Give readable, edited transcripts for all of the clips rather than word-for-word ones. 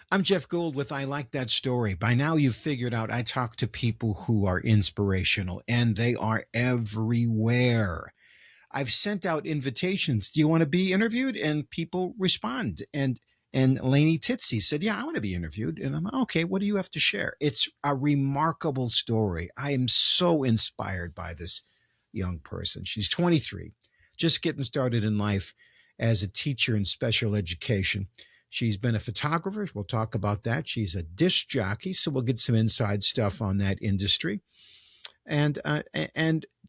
I'm Jeff Gould with I Like That Story. By now, you've figured out I talk to people who are inspirational, and they are everywhere. I've sent out invitations. Do you want to be interviewed? And people respond. And Laney Titze said, "Yeah, I want to be interviewed." And I'm like, "Okay, what do you have to share?" It's a remarkable story. I am so inspired by this young person. She's 23, just getting started in life as a teacher in special education. She's been a photographer. We'll talk about that. She's a disc jockey, so we'll get some inside stuff on that industry. And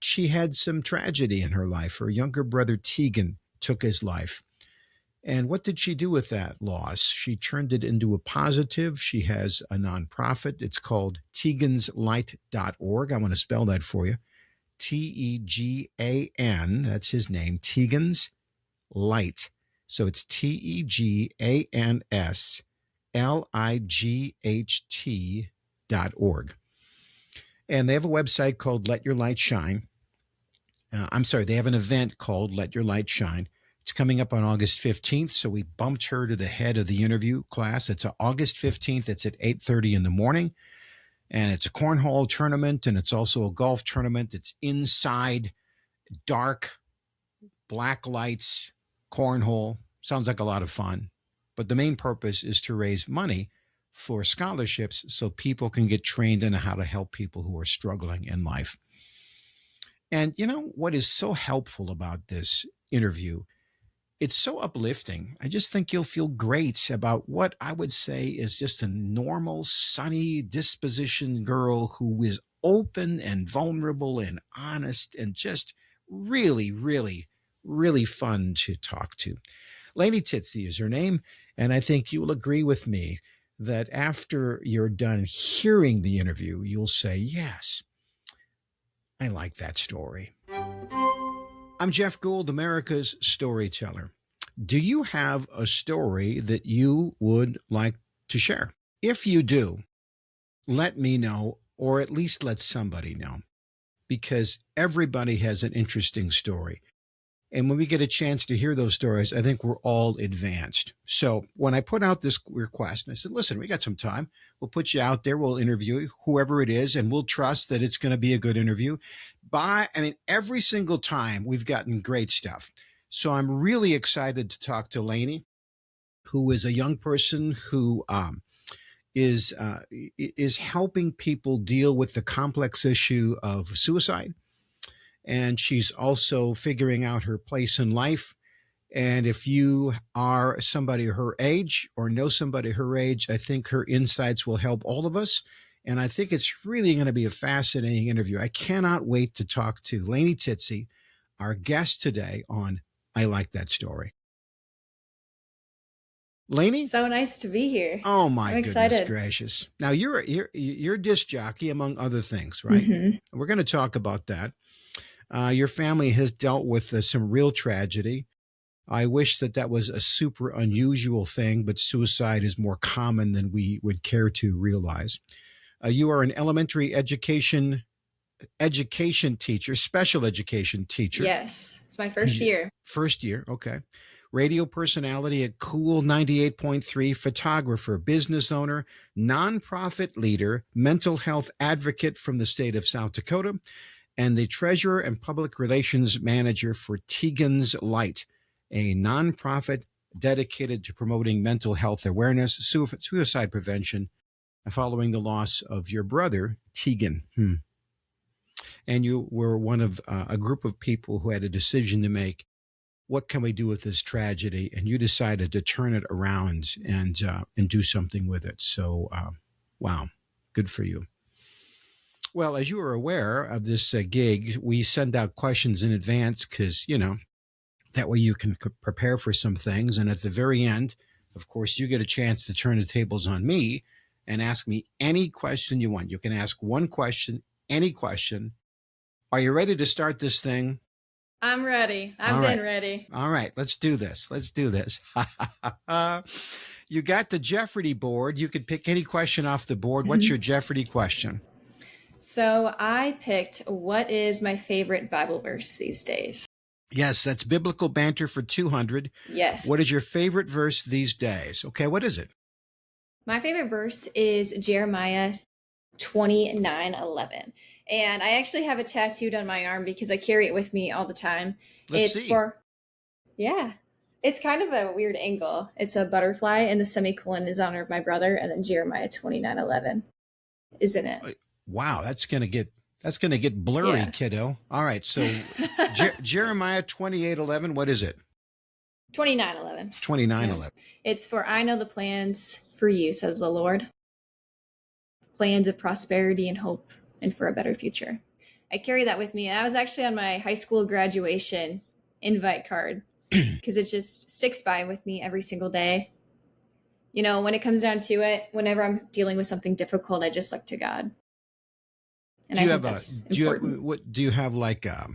she had some tragedy in her life. Her younger brother Tegan took his life. And what did she do with that loss? She turned it into a positive. She has a nonprofit. It's called teganslight.org. I want to spell that for you. Tegan, that's his name, Tegan's Light. So it's teganslight.org. And they have a website called Let Your Light Shine. They have an event called Let Your Light Shine. It's coming up on August 15th, so we bumped her to the head of the interview class. It's August 15th. It's at 8:30 in the morning, and it's a cornhole tournament, and it's also a golf tournament. It's inside, dark, black lights, cornhole. Sounds like a lot of fun, but the main purpose is to raise money for scholarships so people can get trained in how to help people who are struggling in life. And you know what is so helpful about this interview? It's so uplifting. I just think you'll feel great about what I would say is just a normal, sunny disposition girl who is open and vulnerable and honest and just really, really, really fun to talk to. Laney Titze is her name, and I think you will agree with me that after you're done hearing the interview, you'll say, yes, I like that story. I'm Jeff Gould, America's Storyteller. Do you have a story that you would like to share? If you do, let me know, or at least let somebody know, because everybody has an interesting story. And when we get a chance to hear those stories, I think we're all advanced. So when I put out this request, and I said, listen, we got some time. We'll put you out there. We'll interview whoever it is, and we'll trust that it's going to be a good interview. Every single time we've gotten great stuff. So I'm really excited to talk to Laney, who is a young person who is helping people deal with the complex issue of suicide. And she's also figuring out her place in life. And if you are somebody her age or know somebody her age, I think her insights will help all of us. And I think it's really going to be a fascinating interview. I cannot wait to talk to Laney Titze, our guest today on I Like That Story. Laney? So nice to be here. Oh, my I'm goodness excited. gracious. Now, you're a disc jockey, among other things, right? Mm-hmm. We're going to talk about that. Your family has dealt with some real tragedy. I wish that was a super unusual thing, but suicide is more common than we would care to realize. You are an elementary education teacher, special education teacher. Yes, it's my first year. First year, okay. Radio personality at Kool 98.3, photographer, business owner, nonprofit leader, mental health advocate from the state of South Dakota, and the treasurer and public relations manager for Tegan's Light, a nonprofit dedicated to promoting mental health awareness, suicide prevention, following the loss of your brother, Tegan. And you were one of a group of people who had a decision to make. What can we do with this tragedy? And you decided to turn it around and do something with it. So, wow, good for you. Well, as you are aware of this gig, we send out questions in advance because, that way you can prepare for some things. And at the very end, of course, you get a chance to turn the tables on me and ask me any question you want. You can ask one question, any question. Are you ready to start this thing? I'm ready. I've been ready. All right, let's do this. You got the Jeopardy board. You could pick any question off the board. What's your Jeopardy question? So I picked, what is my favorite Bible verse these days? Yes, that's biblical banter for 200. Yes. What is your favorite verse these days? Okay, what is it? My favorite verse is Jeremiah 29:11. And I actually have it tattooed on my arm because I carry it with me all the time. Let's It's see. for, yeah, it's kind of a weird angle. It's a butterfly, and the semicolon is honor of my brother, and then Jeremiah 29:11 is in it. Wow, that's gonna get blurry, Yeah. kiddo. All right, so Jeremiah 28:11. What is it? 29:11. 29:11. It's for I know the plans for you, says the Lord. Plans of prosperity and hope and for a better future. I carry that with me. I was actually on my high school graduation invite card because it just sticks by with me every single day. You know, when it comes down to it, whenever I'm dealing with something difficult, I just look to God. And Do you I have think a that's do you have, important. what do you have like a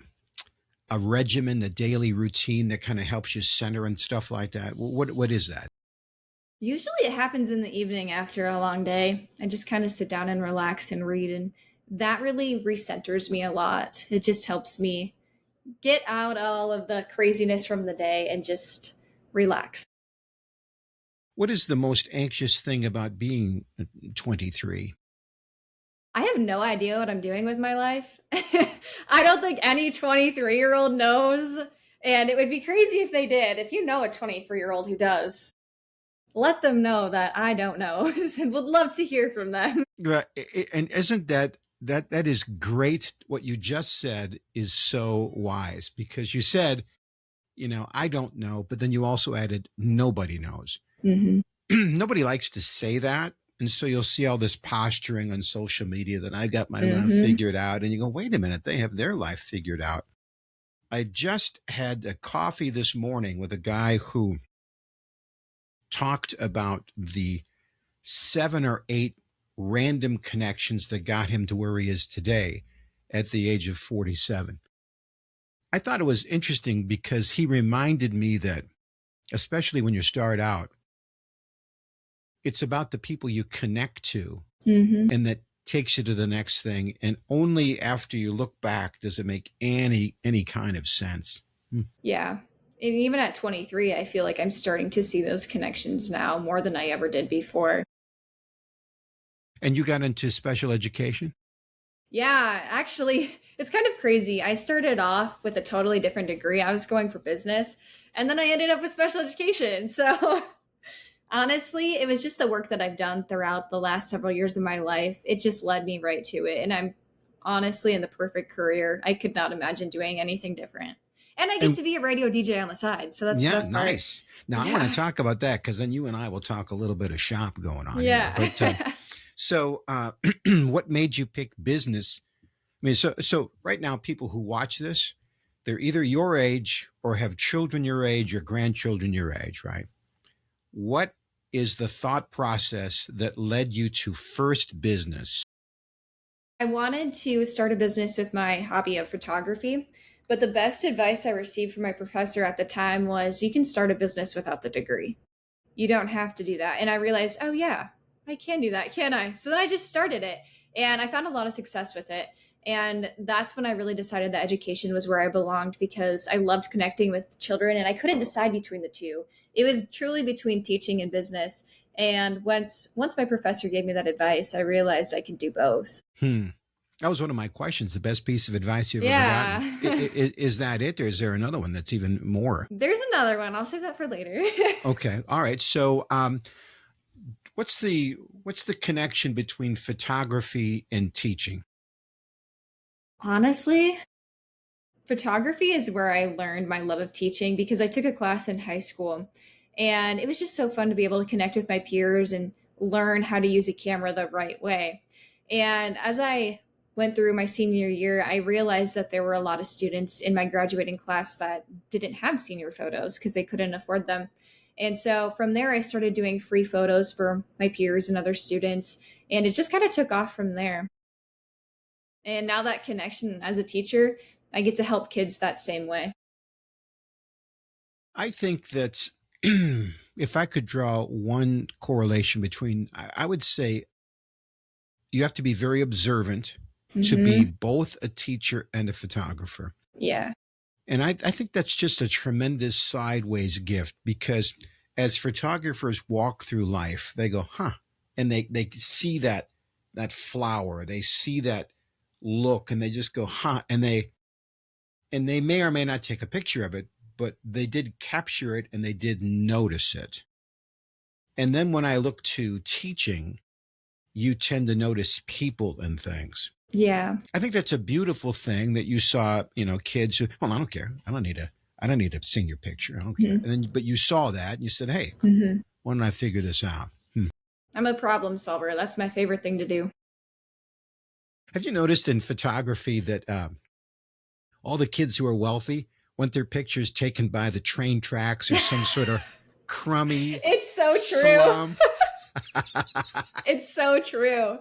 regimen, a daily routine that kind of helps you center and stuff like that? What is that? Usually it happens in the evening after a long day. I just kind of sit down and relax and read, and that really recenters me a lot. It just helps me get out all of the craziness from the day and just relax. What is the most anxious thing about being 23? I have no idea what I'm doing with my life. I don't think any 23-year-old knows. And it would be crazy if they did. If you know a 23-year-old who does, let them know that I don't know and would love to hear from them. Right, and isn't that is great? What you just said is so wise because you said, I don't know, but then you also added nobody knows. Mm-hmm. Nobody likes to say that. And so you'll see all this posturing on social media that I got my life Mm-hmm. figured out. And you go, wait a minute, they have their life figured out. I just had a coffee this morning with a guy who talked about the 7 or 8 random connections that got him to where he is today at the age of 47. I thought it was interesting because he reminded me that, especially when you start out, it's about the people you connect to, Mm-hmm. and that takes you to the next thing. And only after you look back does it make any kind of sense. Yeah. And even at 23, I feel like I'm starting to see those connections now more than I ever did before. And you got into special education? Yeah, actually, it's kind of crazy. I started off with a totally different degree. I was going for business, and then I ended up with special education. So honestly, it was just the work that I've done throughout the last several years of my life. It just led me right to it. And I'm honestly in the perfect career. I could not imagine doing anything different. And I get And to be a radio DJ on the side. So that's the yeah, best part. nice. Now I want to Yeah. talk about that because then you and I will talk a little bit of shop going on here. Yeah. But so, what made you pick business? I mean, so right now, people who watch this, they're either your age or have children your age or grandchildren your age, right? What is the thought process that led you to first business? I wanted to start a business with my hobby of photography, but the best advice I received from my professor at the time was you can start a business without the degree. You don't have to do that. And I realized, oh, yeah, I can do that, can I? So then I just started it and I found a lot of success with it. And that's when I really decided that education was where I belonged because I loved connecting with children and I couldn't decide between the two. It was truly between teaching and business. And once my professor gave me that advice, I realized I could do both. That was one of my questions. The best piece of advice you've ever gotten. Yeah. Is that it, or is there another one that's even more? There's another one. I'll save that for later. Okay, all right. So, what's the connection between photography and teaching? Honestly, photography is where I learned my love of teaching because I took a class in high school and it was just so fun to be able to connect with my peers and learn how to use a camera the right way. And as I went through my senior year, I realized that there were a lot of students in my graduating class that didn't have senior photos because they couldn't afford them. And so from there, I started doing free photos for my peers and other students. And it just kind of took off from there. And now that connection as a teacher, I get to help kids that same way. I think that if I could draw one correlation between, I would say you have to be very observant to be both a teacher and a photographer. Yeah. And I think that's just a tremendous sideways gift because as photographers walk through life, they go, huh, and they see that flower, they see that look, and they just go, huh, and they may or may not take a picture of it, but they did capture it and they did notice it. And then when I look to teaching, you tend to notice people and things. Yeah. I think that's a beautiful thing that you saw, kids who, well, I don't care. I don't need to see your picture. I don't care. And then, but you saw that and you said, hey, why don't I figure this out? I'm a problem solver. That's my favorite thing to do. Have you noticed in photography that all the kids who are wealthy want their pictures taken by the train tracks or some sort of crummy It's so true. slump? It's so true.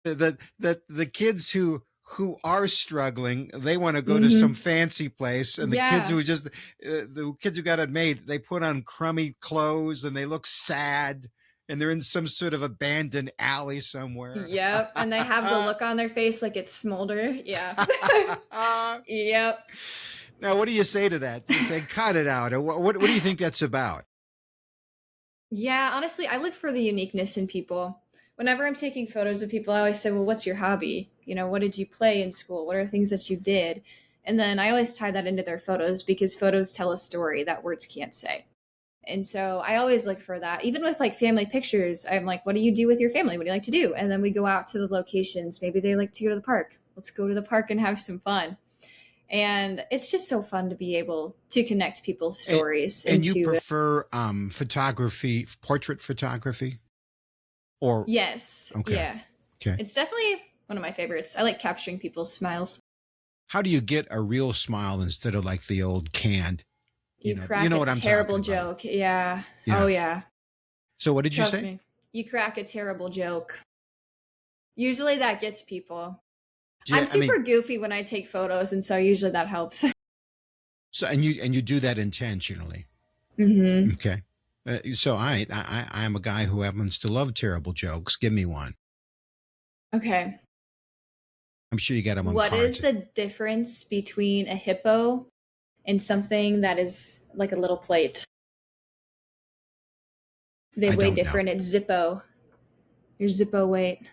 That the kids who are struggling, they want to go to some fancy place, and the kids who just the kids who got it made, they put on crummy clothes and they look sad, and they're in some sort of abandoned alley somewhere. Yep, and they have the look on their face like it's smolder. Yeah. Yep. Now, what do you say to that? Do you say cut it out, or what do you think that's about? Yeah, honestly, I look for the uniqueness in people. Whenever I'm taking photos of people, I always say, well, what's your hobby? What did you play in school? What are things that you did? And then I always tie that into their photos because photos tell a story that words can't say. And so I always look for that. Even with like family pictures, I'm like, what do you do with your family? What do you like to do? And then we go out to the locations. Maybe they like to go to the park. Let's go to the park and have some fun. And it's just so fun to be able to connect people's stories. And you prefer photography, portrait photography? Or yes. Okay. Yeah. Okay. It's definitely one of my favorites. I like capturing people's smiles. How do you get a real smile instead of like the old canned? You crack a what I'm terrible talking about. joke. Yeah. Yeah. Oh yeah. So what did you Trust say? me. You crack a terrible joke. Usually that gets people. I'm super goofy when I take photos, and so usually that helps. So and you do that intentionally. Okay. So I am a guy who happens to love terrible jokes. Give me one. Okay. I'm sure you got them on What cards. is the difference between a hippo and something that is like a little plate? They weigh different. It's Zippo. Your Zippo weight.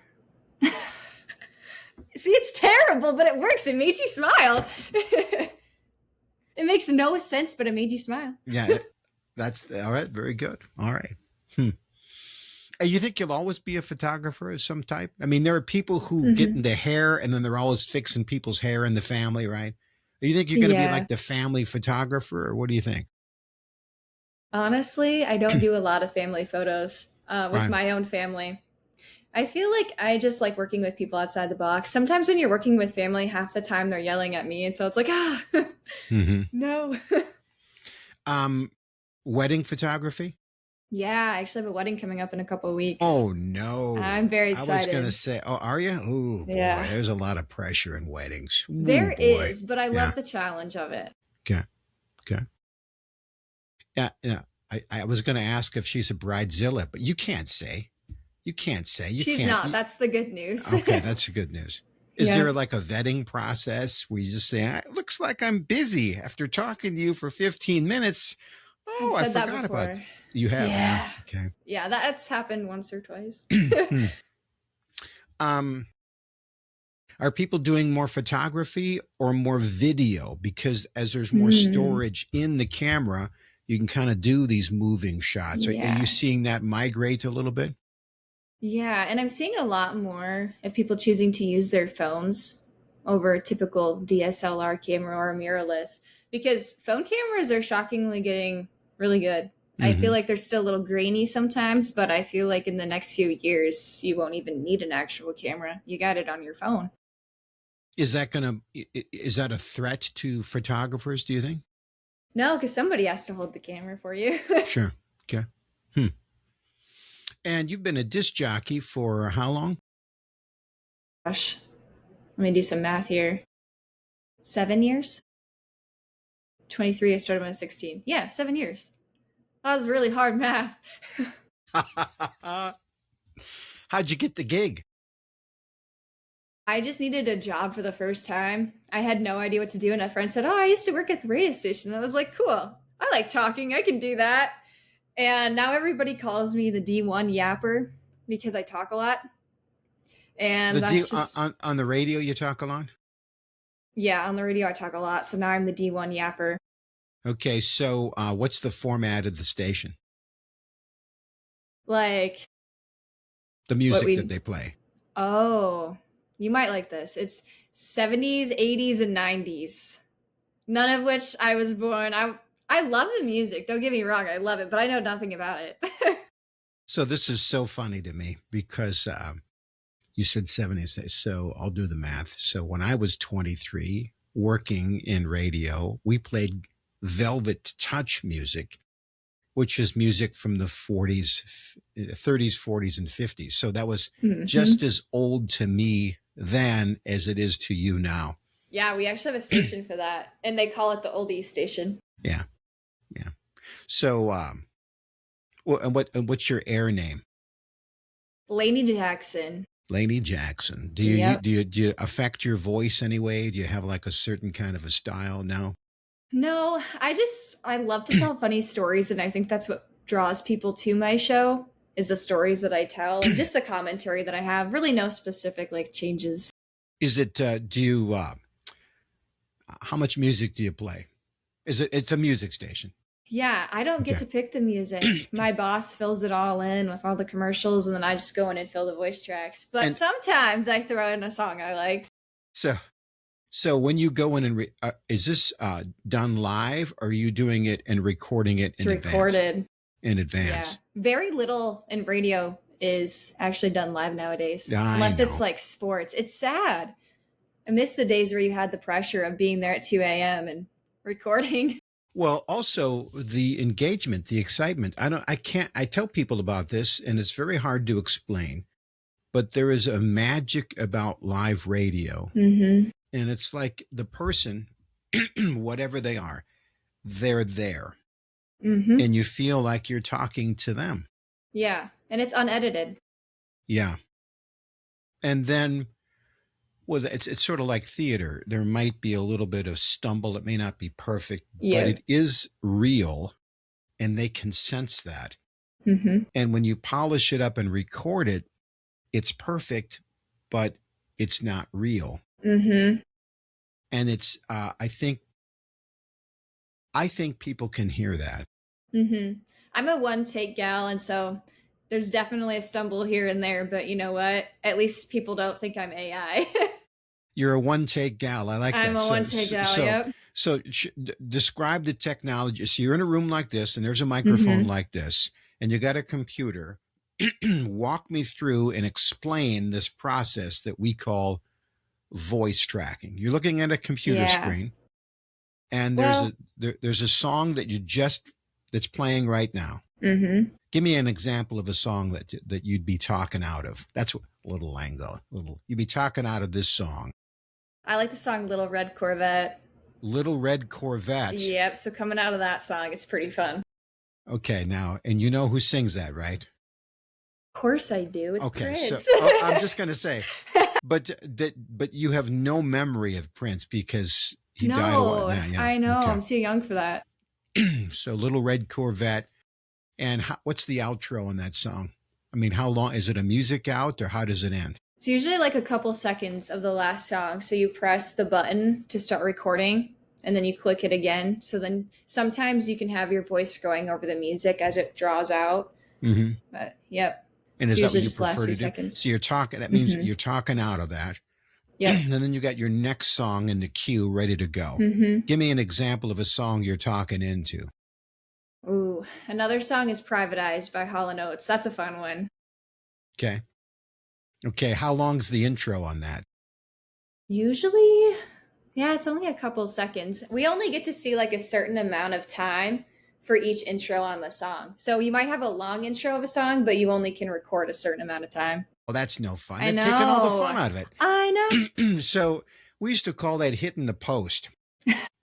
See, it's terrible, but it works. It makes you smile. It makes no sense, but it made you smile. Yeah, that's all right. Very good. All right. And you think you'll always be a photographer of some type? I mean, there are people who get into hair, and then they're always fixing people's hair in the family, right? Do you think you're going to be like the family photographer, or what do you think? Honestly, I don't do a lot of family photos with my own family. I feel like I just like working with people outside the box. Sometimes when you're working with family, half the time they're yelling at me. And so it's like, no. Wedding photography? Yeah, I actually have a wedding coming up in a couple of weeks. Oh, no. I'm very excited. I was going to say, oh, are you? Oh, boy. Yeah. There's a lot of pressure in weddings. Ooh, there boy. is, but I love the challenge of it. Okay. Yeah. I was going to ask if she's a bridezilla, but you can't say. She's not. That's the good news. Okay, that's the good news. Is there like a vetting process where you just say, it looks like I'm busy after talking to you for 15 minutes? Oh, I forgot about it. You have? Yeah. Okay. Yeah, that's happened once or twice. Are people doing more photography or more video? Because as there's more storage in the camera, you can kind of do these moving shots. Are you seeing that migrate a little bit? Yeah, and I'm seeing a lot more of people choosing to use their phones over a typical DSLR camera or mirrorless, because phone cameras are shockingly getting really good. I feel like they're still a little grainy sometimes, but I feel like in the next few years, you won't even need an actual camera. You got it on your phone. Is that a threat to photographers, do you think? No, because somebody has to hold the camera for you. Sure. Okay. And you've been a disc jockey for how long? Gosh, let me do some math here. 7 years? 23, I started when I was 16. Yeah, 7 years. That was really hard math. How'd you get the gig? I just needed a job for the first time. I had no idea what to do, and a friend said, I used to work at the radio station. I was like, cool. I like talking. I can do that. And now everybody calls me the D1 yapper because I talk a lot. And The D that's just, on the radio you talk a lot? yeah, on the radio I talk a lot. So now I'm the D1 yapper. Okay, so what's the format of the station? Like The what music that we, they play. oh, you might like this. It's 70s, 80s, and 90s. None of which I was born. I love the music. Don't get me wrong. I love it, but I know nothing about it. So this is so funny to me because you said 70s. So I'll do the math. So when I was 23 working in radio, we played Velvet Touch music, which is music from the 40s, 30s, 40s, and 50s. So that was just as old to me then as it is to you now. Yeah, we actually have a station for that, and they call it the oldies station. Yeah. Yeah. So, what's your air name? Laney Jackson. Laney Jackson. Do you affect your voice anyway? Do you have like a certain kind of a style now? No, I love to tell funny stories, and I think that's what draws people to my show is the stories that I tell and just the commentary that I have. Really no specific like changes. Is it do you how much music do you play? It's a music station? Yeah, I don't get to pick the music. My boss fills it all in with all the commercials, and then I just go in and fill the voice tracks. But sometimes I throw in a song I like. So when you go in and is this done live, or are you doing it and recording it in advance? It's recorded in advance. Yeah. Very little in radio is actually done live nowadays, unless it's like sports. It's sad. I miss the days where you had the pressure of being there at 2 a.m. and recording. Well, also the engagement, the excitement. I tell people about this, and it's very hard to explain, but there is a magic about live radio. Mm-hmm. And it's like the person, whatever they are, they're there. Mm-hmm. And you feel like you're talking to them. Yeah. And it's unedited. Yeah. And then, well, it's sort of like theater. There might be a little bit of stumble. It may not be perfect, but it is real, and they can sense that. Mm-hmm. And when you polish it up and record it, it's perfect, but it's not real. Mm-hmm. And it's, I think people can hear that. Mm-hmm. I'm a one-take gal, and so there's definitely a stumble here and there, but you know what? At least people don't think I'm AI. You're a one-take gal. I like that. I'm a one-take gal, yep. So describe the technology. So you're in a room like this, and there's a microphone like this, and you got a computer. Walk me through and explain this process that we call voice tracking. You're looking at a computer screen, and there's a song that's playing right now. Mm-hmm. Give me an example of a song that you'd be talking out of. That's what little lingo. You'd be talking out of this song. I like the song Little Red Corvette. Little Red Corvette. Yep. So coming out of that song, it's pretty fun. Okay, now, and you know who sings that, right? Of course I do. It's Prince. So I'm just going to say, but you have no memory of Prince because he died a while. Yeah, I know. Okay. I'm too young for that. So Little Red Corvette. And what's the outro on that song? I mean, how long is it? A music out, or how does it end? It's usually like a couple seconds of the last song. So you press the button to start recording, and then you click it again. So then sometimes you can have your voice going over the music as it draws out. Mm-hmm. But yep. And is that what you prefer to do? Seconds. So you're talking. That means you're talking out of that. Yeah. And then you got your next song in the queue ready to go. Mm-hmm. Give me an example of a song you're talking into. Ooh, another song is Privatized by Hall & Oates. That's a fun one. Okay. How long's the intro on that? Usually, it's only a couple seconds. We only get to see like a certain amount of time for each intro on the song. So you might have a long intro of a song, but you only can record a certain amount of time. Well, that's no fun. They've taken all the fun out of it. I know. So we used to call that hitting the post,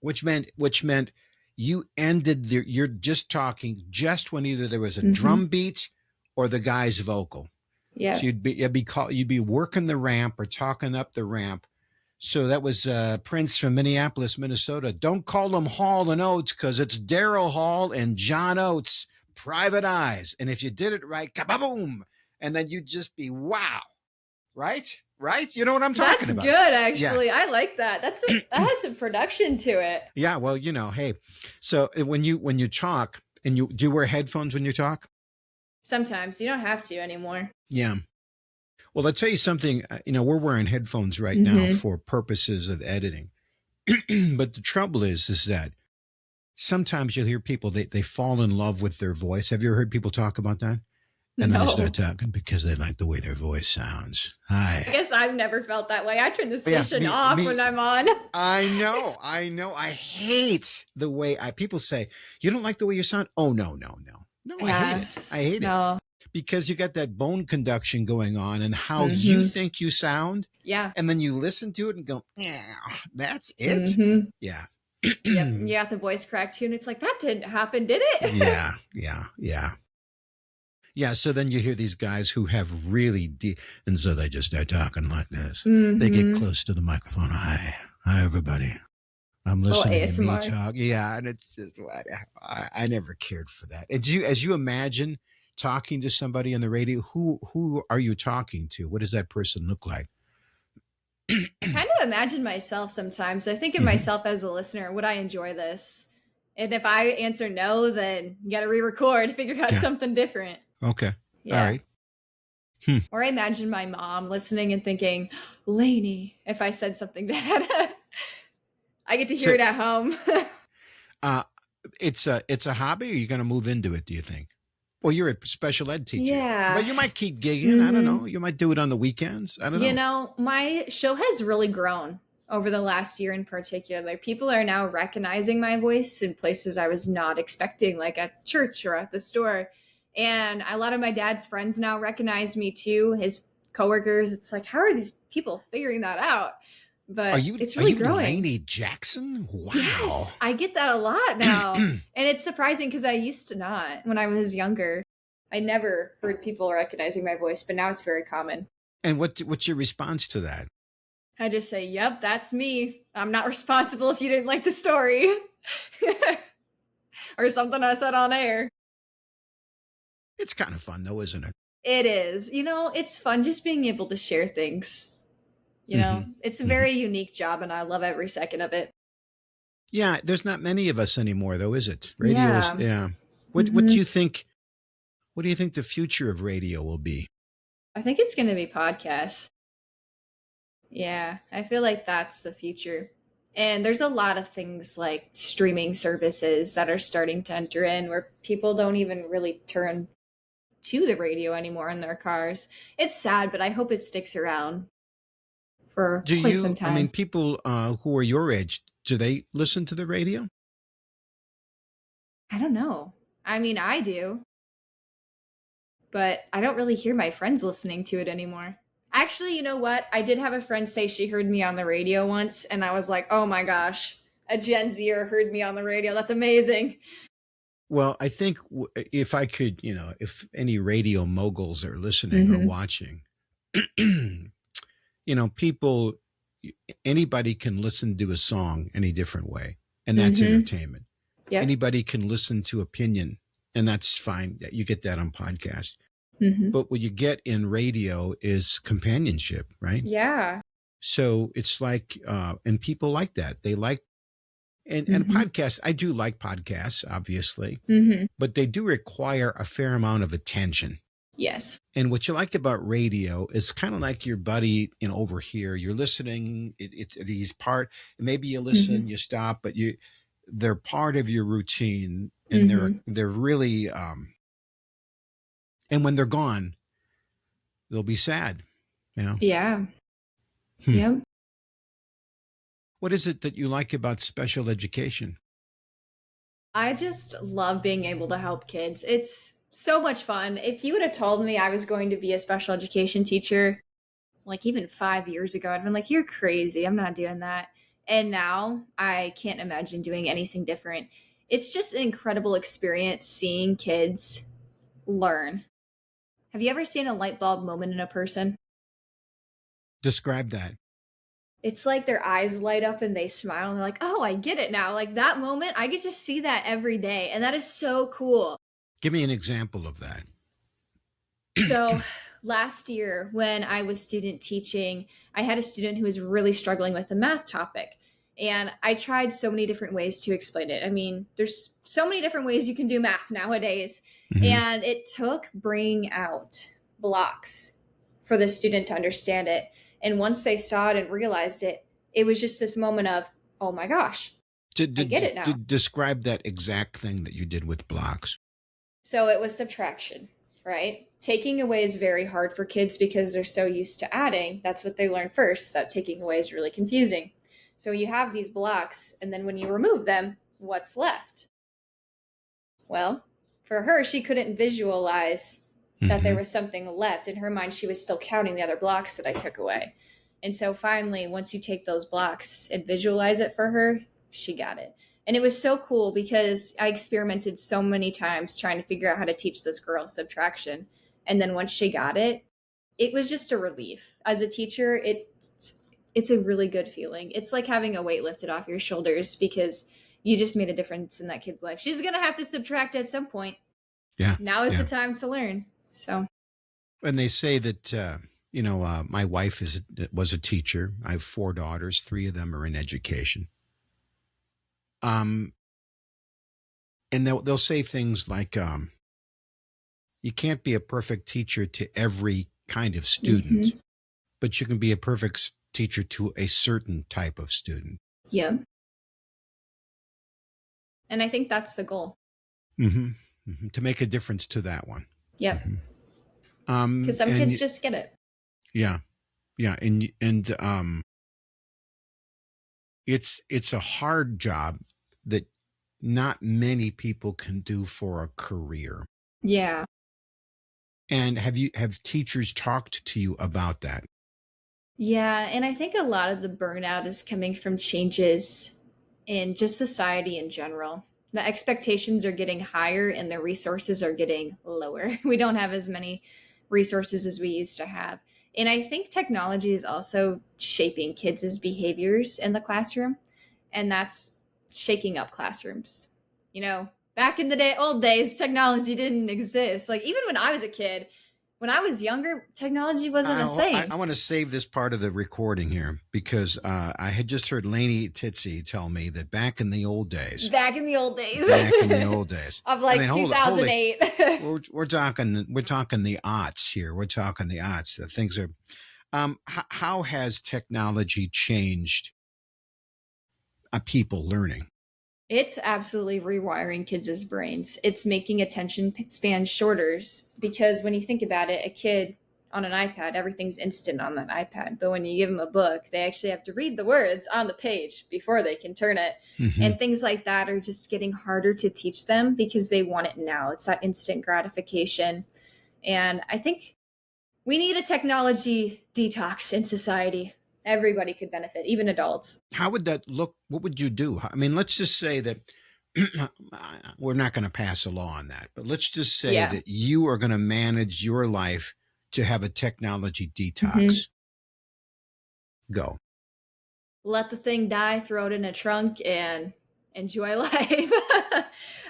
which meant you ended you're just talking just when either there was a drum beat or the guy's vocal. Yeah. So you'd be working the ramp or talking up the ramp. So that was Prince from Minneapolis, Minnesota. Don't call him Hall & Oates because it's Daryl Hall and John Oates. private eyes. And if you did it right, kaboom. And then you'd just be, wow. Right? Right? You know what I'm talking That's about. good, actually. Yeah. I like that. That has some production to it. Yeah. Well, hey, so when you talk and do you wear headphones when you talk? Sometimes. You don't have to anymore. Yeah. Well, I'll tell you something, we're wearing headphones right now for purposes of editing. But the trouble is that sometimes you'll hear people, they fall in love with their voice. Have you ever heard people talk about that? And then they start talking because they like the way their voice sounds. Hi. I guess I've never felt that way. I turn the station off when I'm on. I know. I hate the way people say, you don't like the way you sound? Oh, no. Yeah. I hate it. Because you got that bone conduction going on and how you think you sound. Yeah. And then you listen to it and go, yeah, that's it. Yeah. Yep. You got the voice crack too. And it's like, that didn't happen, did it? Yeah. Yeah, so then you hear these guys who have really deep, and so they just start talking like this. They get close to the microphone. Hi, everybody. I'm listening to me talk. Yeah, and it's just, I never cared for that. As you imagine talking to somebody on the radio, who are you talking to? What does that person look like? I kind of imagine myself sometimes. I think of myself as a listener. Would I enjoy this? And if I answer no, then you got to re-record, figure out something different. Okay. Yeah. All right. Or I imagine my mom listening and thinking, Laney, if I said something bad, I get to hear it at home. It's a hobby, or you're going to move into it, do you think? Well, you're a special ed teacher. Yeah. But you might keep gigging. I don't know. You might do it on the weekends. I don't know. My show has really grown over the last year in particular. Like, people are now recognizing my voice in places I was not expecting, like at church or at the store. And a lot of my dad's friends now recognize me too, his coworkers. It's like, how are these people figuring that out? But it's really growing. Laney Jackson? Wow. Yes, I get that a lot now. And it's surprising because I used to not when I was younger. I never heard people recognizing my voice, but now it's very common. And what's your response to that? I just say, yep, that's me. I'm not responsible if you didn't like the story. Or something I said on air. It's kind of fun, though, isn't it? It is. It's fun just being able to share things. It's a very unique job, and I love every second of it. Yeah, there's not many of us anymore, though, is it? Radio is, yeah. What do you think? What do you think the future of radio will be? I think it's going to be podcasts. Yeah, I feel like that's the future. And there's a lot of things like streaming services that are starting to enter in where people don't even really turn to the radio anymore in their cars. It's sad, but I hope it sticks around for quite some time. I mean, people who are your age, do they listen to the radio? I don't know. I mean, I do. But I don't really hear my friends listening to it anymore. Actually, you know what? I did have a friend say she heard me on the radio once, and I was like, oh my gosh, a Gen Zer heard me on the radio. That's amazing. Well, I think if I could, if any radio moguls are listening or watching, people, anybody can listen to a song any different way, and that's entertainment. Yep. Anybody can listen to opinion, and that's fine. You get that on podcast. But what you get in radio is companionship, right? Yeah. So it's like, and people like that. They like, and podcasts, I do like podcasts, obviously, but they do require a fair amount of attention. Yes. And what you like about radio is kind of like your buddy, over here. You're listening. He's part. Maybe you listen, you stop, but they're part of your routine, and they're really. And when they're gone, they'll be sad. Yeah. Yep. What is it that you like about special education? I just love being able to help kids. It's so much fun. If you would have told me I was going to be a special education teacher, like even 5 years ago, I'd been like, you're crazy. I'm not doing that. And now I can't imagine doing anything different. It's just an incredible experience seeing kids learn. Have you ever seen a light bulb moment in a person? Describe that. It's like their eyes light up and they smile and they're like, oh, I get it now. Like that moment, I get to see that every day. And that is so cool. Give me an example of that. So last year when I was student teaching, I had a student who was really struggling with a math topic. And I tried so many different ways to explain it. I mean, there's so many different ways you can do math nowadays. Mhm. And it took bringing out blocks for the student to understand it. And once they saw it and realized it, it was just this moment of, oh my gosh, I get it now. Describe that exact thing that you did with blocks. So it was subtraction, right? Taking away is very hard for kids because they're so used to adding. That's what they learn first, that taking away is really confusing. So you have these blocks, and then when you remove them, what's left? Well, for her, she couldn't visualize that there was something left. In her mind, she was still counting the other blocks that I took away. And so finally, once you take those blocks and visualize it for her, she got it. And it was so cool because I experimented so many times trying to figure out how to teach this girl subtraction. And then once she got it, it was just a relief. As a teacher, it's a really good feeling. It's like having a weight lifted off your shoulders because you just made a difference in that kid's life. She's going to have to subtract at some point. Yeah. Now is the time to learn. So. And they say that, my wife was a teacher. I have 4 daughters. 3 of them are in education. And they'll say things like, you can't be a perfect teacher to every kind of student, but you can be a perfect teacher to a certain type of student. Yeah. And I think that's the goal. To make a difference to that one. Yeah. Because some kids just get it. Yeah. Yeah. And it's a hard job that not many people can do for a career. Yeah. And have teachers talked to you about that? Yeah. And I think a lot of the burnout is coming from changes in just society in general. The expectations are getting higher and the resources are getting lower. We don't have as many resources as we used to have. And I think technology is also shaping kids' behaviors in the classroom. And that's shaking up classrooms. Back in the old days, technology didn't exist. Like even when I was a kid, when I was younger, technology wasn't a thing. I want to save this part of the recording here because I had just heard Laney Titze tell me that back in the old days, of 2008. we're talking the aughts here. We're talking the aughts. That things are. How has technology changed people learning? It's absolutely rewiring kids' brains. It's making attention span shorter because when you think about it, a kid on an iPad, everything's instant on that iPad. But when you give them a book, they actually have to read the words on the page before they can turn it. And things like that are just getting harder to teach them because they want it now. It's that instant gratification. And I think we need a technology detox in society. Everybody could benefit, even adults. How would that look? What would you do? I mean, let's just say that we're not going to pass a law on that, but let's just say that you are going to manage your life to have a technology detox. Go. Let the thing die, throw it in a trunk, and enjoy life.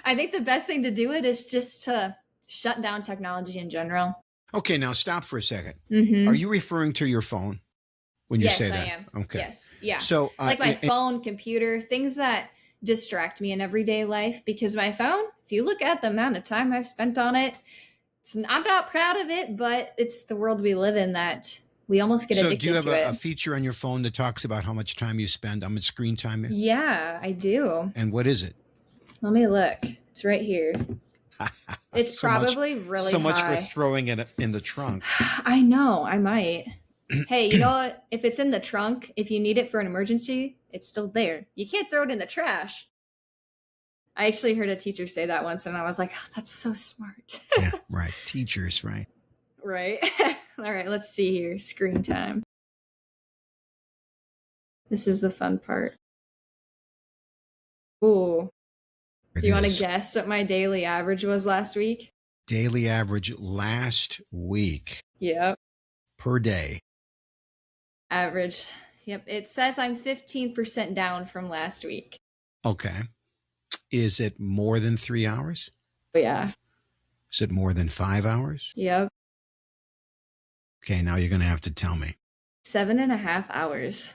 I think the best thing to do it is just to shut down technology in general. Okay, now stop for a second. Are you referring to your phone? When you say that? Yes, I am. Okay. Yes. Yeah. So like my phone, computer, things that distract me in everyday life because my phone, if you look at the amount of time I've spent on it, I'm not proud of it, but it's the world we live in that we almost get addicted to it. So do you have a feature on your phone that talks about how much time you spend on screen time? Yeah, I do. And what is it? Let me look. It's right here. It's probably really high. So much for throwing it in the trunk. I know. I might. Hey, you know what? If it's in the trunk, if you need it for an emergency, it's still there. You can't throw it in the trash. I actually heard a teacher say that once, and I was like, oh, that's so smart. Yeah, right. Teachers, right. Right. All right, let's see here. Screen time. This is the fun part. Ooh. Do you want to guess what my daily average was last week? Daily average last week. Yep. Per day. Average. Yep. It says I'm 15% down from last week. Okay. Is it more than 3 hours? Yeah. Is it more than 5 hours? Yep. Okay, now you're going to have to tell me. 7.5 hours.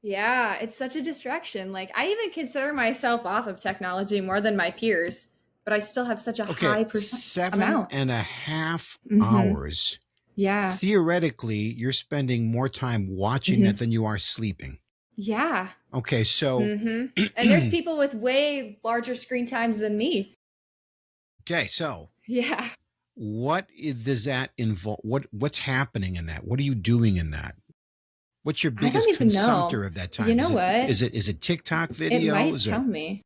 Yeah, it's such a distraction. Like, I even consider myself off of technology more than my peers, but I still have such a Okay, high percent seven amount. and a half Mm-hmm. hours. Yeah. Theoretically, you're spending more time watching Mm-hmm. that than you are sleeping. Yeah. Okay, so Mm-hmm. And there's people with way larger screen times than me. okay, so Yeah. does that involve? What's happening in that? What are you doing in that? What's your I don't biggest even consumptor know. of that time? You know what? Is it TikTok It might videos tell or me.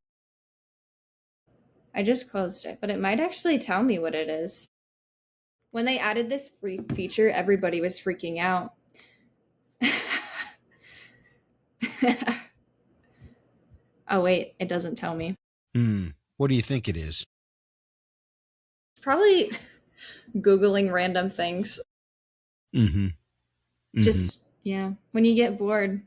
I just closed it, but it might actually tell me what it is. When they added this free feature, everybody was freaking out. Oh, wait, it doesn't tell me. what do you think it is? It's probably Googling random things. Mm-hmm. Mm-hmm. Just, yeah, when you get bored,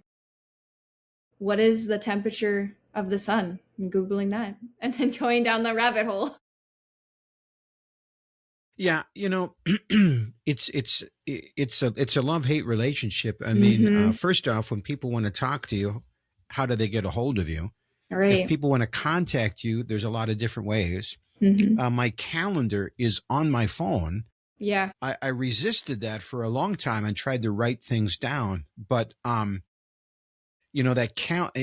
what is the temperature of the sun? And Googling that and then going down the rabbit hole. Yeah, it's a love-hate relationship. I mean, Mm-hmm. first off, when people want to talk to you, how do they get a hold of you? If Right. people want to contact you, there's a lot of different ways. Mm-hmm. My calendar is on my phone. Yeah. I resisted that for a long time and tried to write things down, but that count.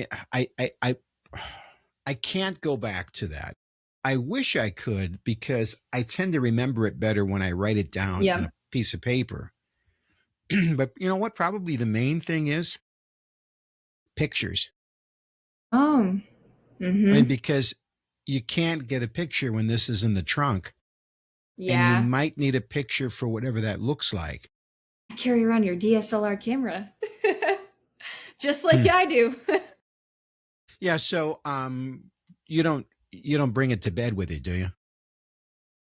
I can't go back to that. I wish I could because I tend to remember it better when I write it down on a piece of paper. But you know what? Probably the main thing is pictures. Oh. Mm-hmm. And because you can't get a picture when this is in the trunk. Yeah. And you might need a picture for whatever that looks like. Carry around your DSLR camera. Just like I do. Yeah, so you don't bring it to bed with you, do you?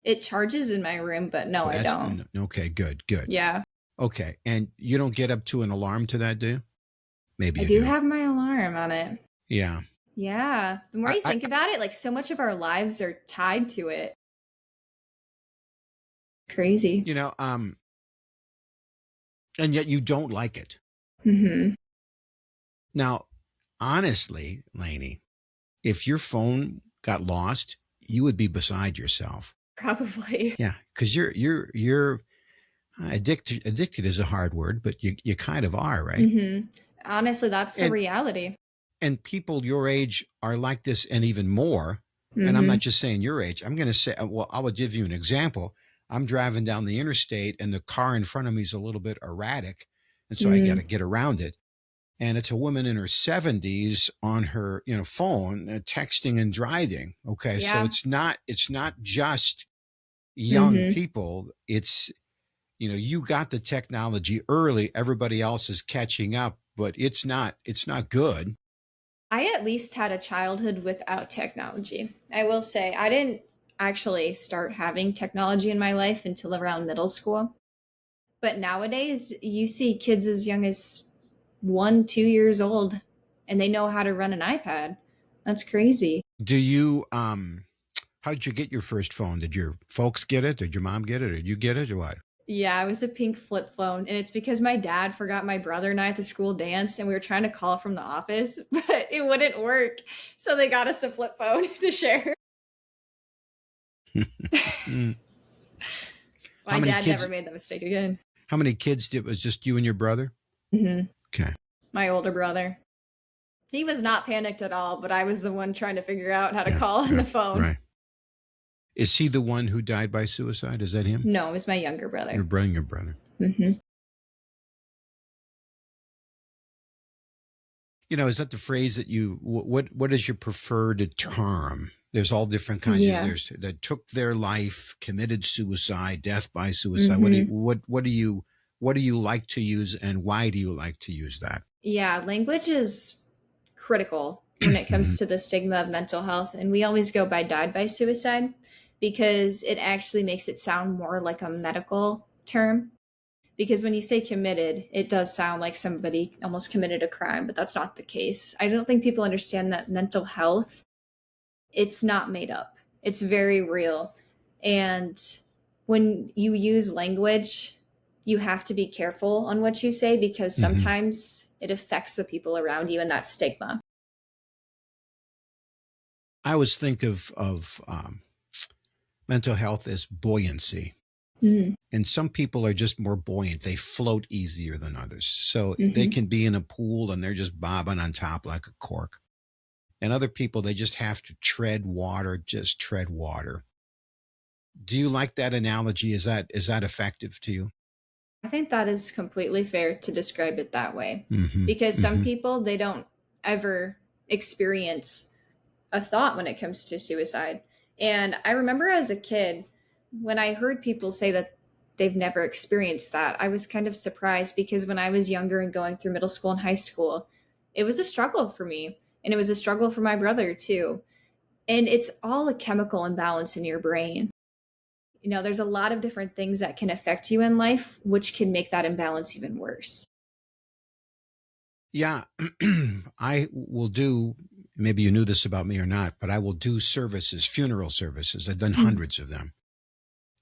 It charges in my room, but no, I don't. Okay, good. Yeah. Okay, and you don't get up to an alarm to that, do you? Maybe I do have my alarm on it. Yeah. Yeah. The more you think about it, like so much of our lives are tied to it. Crazy. And yet you don't like it. Mm-hmm. Now, honestly, Laney, if your phone got lost, you would be beside yourself. Probably. Yeah, because you're addicted. Addicted is a hard word, but you kind of are, right? Mm-hmm. Honestly, that's the reality. And people your age are like this, and even more. Mm-hmm. And I'm not just saying your age. I'm going to say, well, I will give you an example. I'm driving down the interstate, and the car in front of me is a little bit erratic, and so I got to get around it. And it's a woman in her 70s on her phone, texting and driving. Okay, so it's not just young people. It's you got the technology early. Everybody else is catching up, but it's not good. I at least had a childhood without technology. I will say I didn't actually start having technology in my life until around middle school. But nowadays, you see kids as young as 1-2 years old and they know how to run an iPad. That's crazy. Do you how did you get your first phone? Did your folks get it? Did your mom get it? Or did you get it or what? Yeah, it was a pink flip phone, and it's because my dad forgot my brother and I at the school dance, and we were trying to call from the office, but it wouldn't work. So they got us a flip phone to share. My dad never made that mistake again. How many kids did it? Was just you and your brother? Mm-hmm. Okay. My older brother. He was not panicked at all, but I was the one trying to figure out how to call on the phone. Right. Is he the one who died by suicide? Is that him? No, it was my younger brother. Your brother. Mm-hmm. Is that the phrase that what is your preferred term? There's all different kinds. There's that took their life, committed suicide, death by suicide. Mm-hmm. What do you like to use, and why do you like to use that? Yeah, language is critical when it comes to the stigma of mental health. And we always go by died by suicide because it actually makes it sound more like a medical term. Because when you say committed, it does sound like somebody almost committed a crime, but that's not the case. I don't think people understand that mental health, it's not made up. It's very real. And when you use language, you have to be careful on what you say because Hmm. sometimes it affects the people around you and that stigma. I always think of mental health as buoyancy. Mm-hmm. And some people are just more buoyant. They float easier than others. So they Mm-hmm. can be in a pool and they're just bobbing on top like a cork. And other people, they just have to tread water, just tread water. Do you like that analogy? Is that effective to you? I think that is completely fair to describe it that way Hmm. because some Hmm. people, they don't ever experience a thought when it comes to suicide. And I remember as a kid, when I heard people say that they've never experienced that, I was kind of surprised because when I was younger and going through middle school and high school, it was a struggle for me. And it was a struggle for my brother too. And it's all a chemical imbalance in your brain. There's a lot of different things that can affect you in life, which can make that imbalance even worse. Yeah, I will do. Maybe you knew this about me or not, but I will do services, funeral services. I've done Hmm. hundreds of them,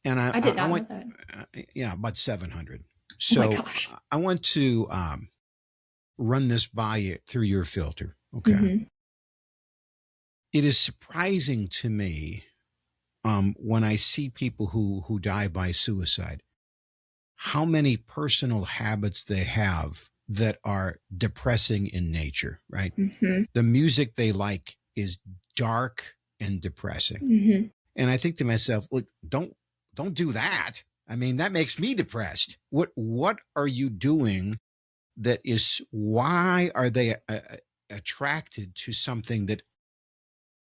and I I I, did I not know went, that. yeah, about 700. Oh my So gosh. I want to run this by you through your filter. Okay, Hmm. it is surprising to me when I see people who die by suicide, how many personal habits they have that are depressing in nature. Right, Hmm. the music they like is dark and depressing. Hmm. And I think to myself, well, don't do that. I mean, that makes me depressed. What are you doing that is why are they attracted to something that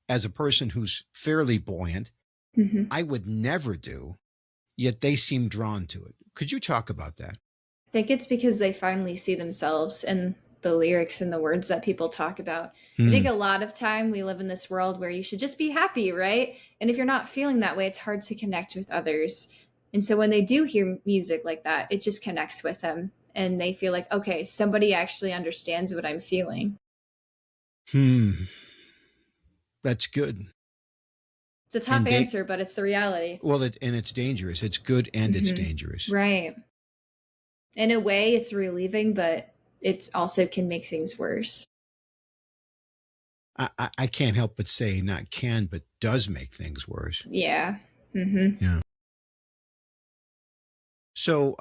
as a person who's fairly buoyant, Hmm. I would never do, yet they seem drawn to it. Could you talk about that? I think it's because they finally see themselves in the lyrics and the words that people talk about. I think Hmm. a lot of time we live in this world where you should just be happy, right? And if you're not feeling that way, it's hard to connect with others. And so when they do hear music like that, it just connects with them and they feel like, okay, somebody actually understands what I'm feeling. Hmm. That's good. It's a tough And answer, but it's the reality. well, and it's dangerous. It's good and it's Hmm. dangerous. Right. In a way, it's relieving, but it also can make things worse. I can't help but say not can, but does make things worse. Yeah. Hmm. Yeah. So,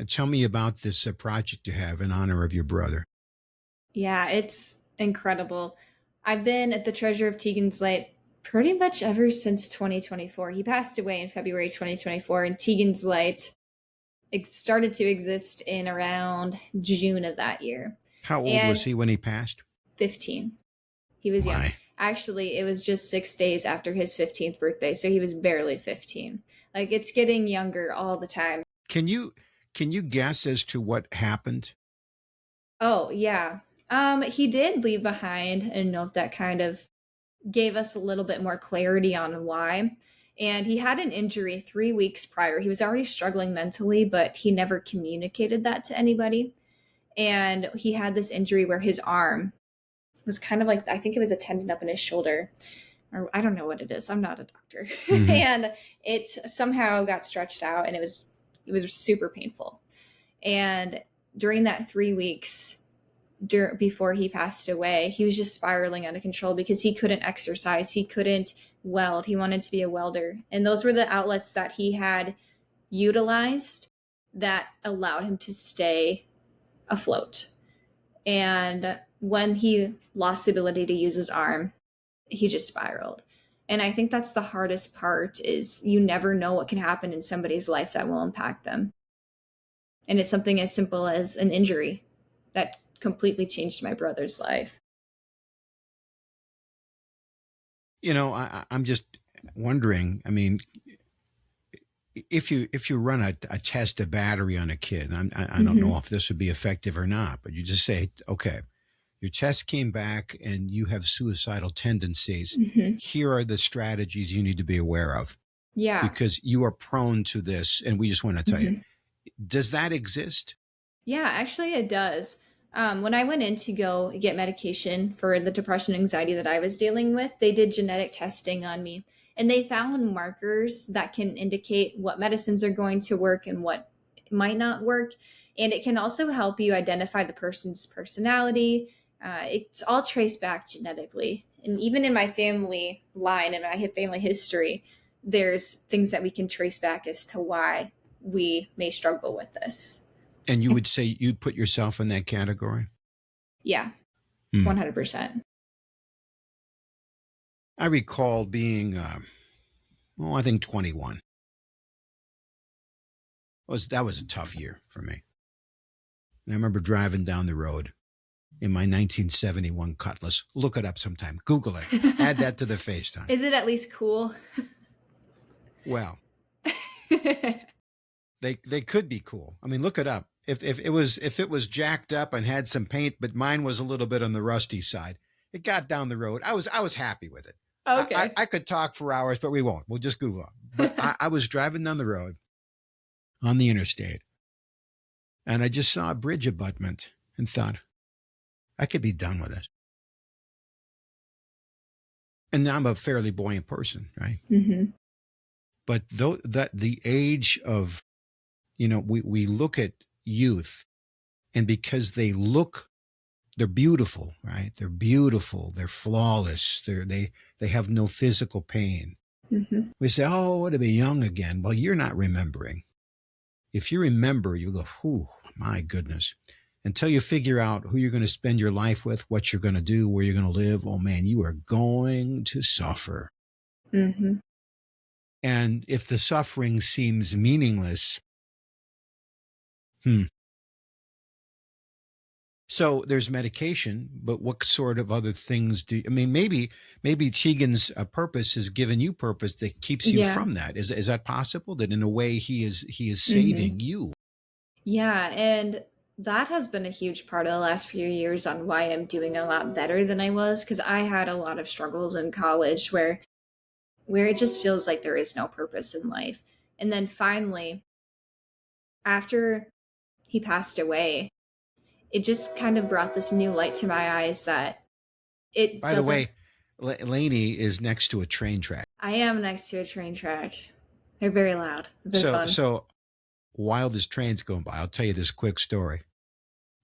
tell me about this project you have in honor of your brother. Yeah, it's incredible. I've been at the Treasure of Tegan's Light pretty much ever since 2024. He passed away in February 2024, and Tegan's Light started to exist in around June of that year. How old was And he when he passed? 15. He was young. My, Actually, it was just 6 days after his 15th birthday, so he was barely 15. Like, it's getting younger all the time. can you can you guess as to what happened? Oh, yeah. He did leave behind a note that kind of gave us a little bit more clarity on why. And he had an injury 3 weeks prior. He was already struggling mentally, but he never communicated that to anybody. And he had this injury where his arm was kind of like, I think it was a tendon up in his shoulder, or I don't know what it is. I'm not a doctor. Hmm. And it somehow got stretched out and it was super painful. And during that 3 weeks, before he passed away, he was just spiraling out of control because he couldn't exercise. He couldn't weld. He wanted to be a welder. And those were the outlets that he had utilized that allowed him to stay afloat. And when he lost the ability to use his arm, he just spiraled. And I think that's the hardest part is you never know what can happen in somebody's life that will impact them. And it's something as simple as an injury that completely changed my brother's life. I'm just wondering. I mean, if you run a test of battery on a kid, I don't know Hmm. if this would be effective or not, but you just say, okay, your test came back and you have suicidal tendencies. Hmm. Here are the strategies you need to be aware of Yeah. because you are prone to this, and we just want to tell you. Hmm. Does that exist? Yeah, actually, it does. When I went in to go get medication for the depression and anxiety that I was dealing with, they did genetic testing on me, and they found markers that can indicate what medicines are going to work and what might not work. And it can also help you identify the person's personality. It's all traced back genetically. And even in my family line and my family history, there's things that we can trace back as to why we may struggle with this. And you would say you'd put yourself in that category? Yeah, Hmm. 100%. I recall being, I think 21. That was a tough year for me. And I remember driving down the road in my 1971 Cutlass. Look it up sometime. Google it. Add that to the FaceTime. Is it at least cool? Well, they could be cool. I mean, look it up. If it was jacked up and had some paint, but mine was a little bit on the rusty side, it got down the road. I was happy with it. Okay. I could talk for hours, but we won't. We'll just Google it. But I was driving down the road on the interstate, and I just saw a bridge abutment and thought, I could be done with it. And I'm a fairly buoyant person, right? Mm-hmm. But the age of, we look at youth, and because they're beautiful, right? They're beautiful. They're flawless. They have no physical pain. Mm-hmm. We say, oh, to be young again. Well, you're not remembering. If you remember, you go, oh, my goodness. Until you figure out who you're going to spend your life with, what you're going to do, where you're going to live, oh, man, you are going to suffer. Mm-hmm. And if the suffering seems meaningless, So there's medication, but what sort of other things maybe Tegan's purpose has given you purpose that keeps you from that. Is that possible? That in a way he is saving you? Yeah, and that has been a huge part of the last few years on why I'm doing a lot better than I was, because I had a lot of struggles in college where it just feels like there is no purpose in life. And then finally, after he passed away, it just kind of brought this new light to my eyes that it By the way, Laney is next to a train track. I am next to a train track. They're very loud. They're fun. So wild as trains going by, I'll tell you this quick story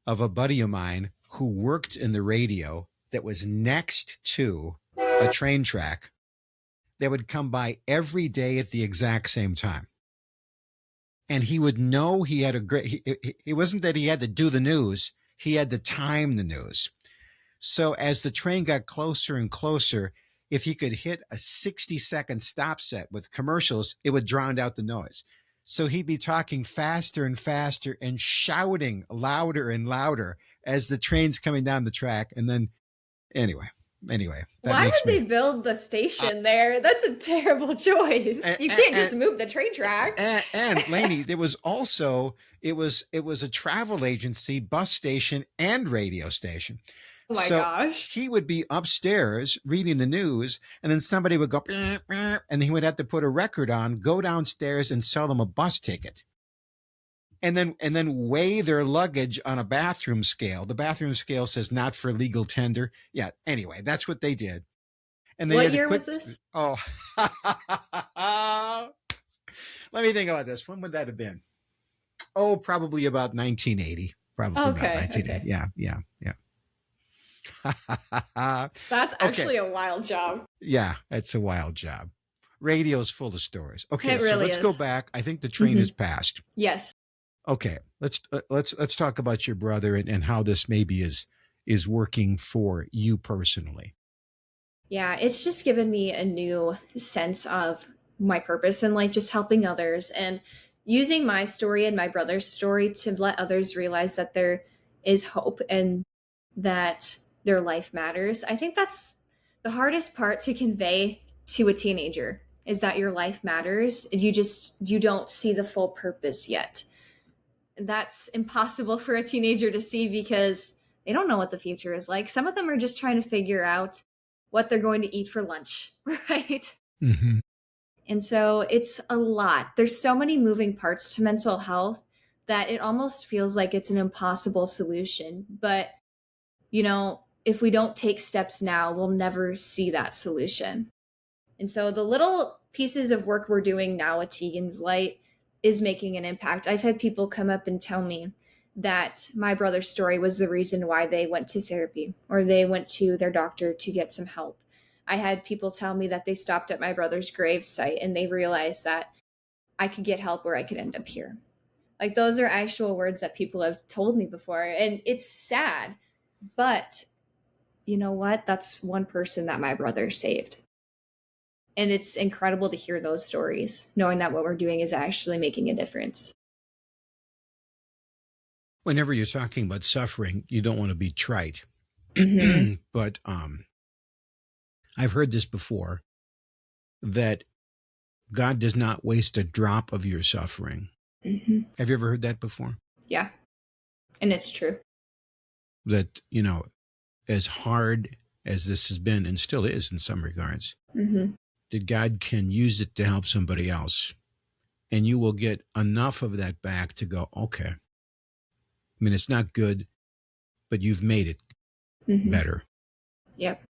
of a buddy of mine who worked in the radio that was next to a train track that would come by every day at the exact same time. And he would know he had it wasn't that he had to do the news, he had to time the news. So as the train got closer and closer, if he could hit a 60-second stop set with commercials, it would drown out the noise. So he'd be talking faster and faster and shouting louder and louder as the train's coming down the track. And then, anyway. Why would they build the station there? That's a terrible choice. You can't just move the train track. And Laney, there was also, it was a travel agency, bus station, and radio station. Oh my gosh. He would be upstairs reading the news, and then somebody would go, and he would have to put a record on, go downstairs and sell them a bus ticket. And then weigh their luggage on a bathroom scale. The bathroom scale says not for legal tender. Yeah. Anyway, that's what they did. And they what year was this? Oh, let me think about this. When would that have been? Oh, probably about 1980. Probably about 1980. Okay. Yeah. That's actually a wild job. Yeah, it's a wild job. Radio's full of stories. Okay, it really let's go back. I think the train has passed. Yes. Okay, let's talk about your brother and how this maybe is working for you personally. Yeah, it's just given me a new sense of my purpose in life, just helping others and using my story and my brother's story to let others realize that there is hope and that their life matters. I think that's the hardest part to convey to a teenager, is that your life matters. You don't see the full purpose yet. That's impossible for a teenager to see because they don't know what the future is like. Some of them are just trying to figure out what they're going to eat for lunch, right? Mm-hmm. And so it's a lot. There's so many moving parts to mental health that it almost feels like it's an impossible solution. But, if we don't take steps now, we'll never see that solution. And so the little pieces of work we're doing now at Tegan's Light is making an impact. I've had people come up and tell me that my brother's story was the reason why they went to therapy or they went to their doctor to get some help. I had people tell me that they stopped at my brother's grave site and they realized that I could get help or I could end up here. Like, those are actual words that people have told me before. And it's sad, but you know what? That's one person that my brother saved. And it's incredible to hear those stories, knowing that what we're doing is actually making a difference. Whenever you're talking about suffering, you don't want to be trite. But I've heard this before, that God does not waste a drop of your suffering. Have you ever heard that before? Yeah. And it's true. That, as hard as this has been and still is in some regards, that God can use it to help somebody else. And you will get enough of that back to go, okay. I mean, it's not good, but you've made it better. Yep.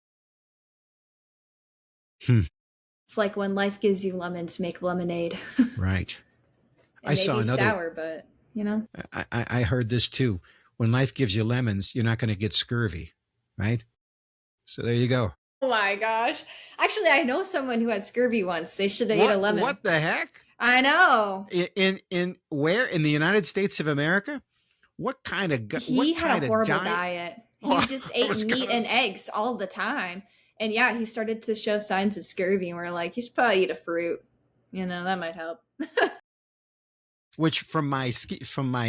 It's like when life gives you lemons, make lemonade. Right. I saw another sour, but I heard this too. When life gives you lemons, you're not going to get scurvy, right? So there you go. Oh my gosh. Actually, I know someone who had scurvy once. They should have ate a lemon. What the heck? I know. In where? In the United States of America? What kind of He had a horrible diet. He just ate meat and eggs all the time. And yeah, he started to show signs of scurvy, and we're like, you should probably eat a fruit. That might help. Which from my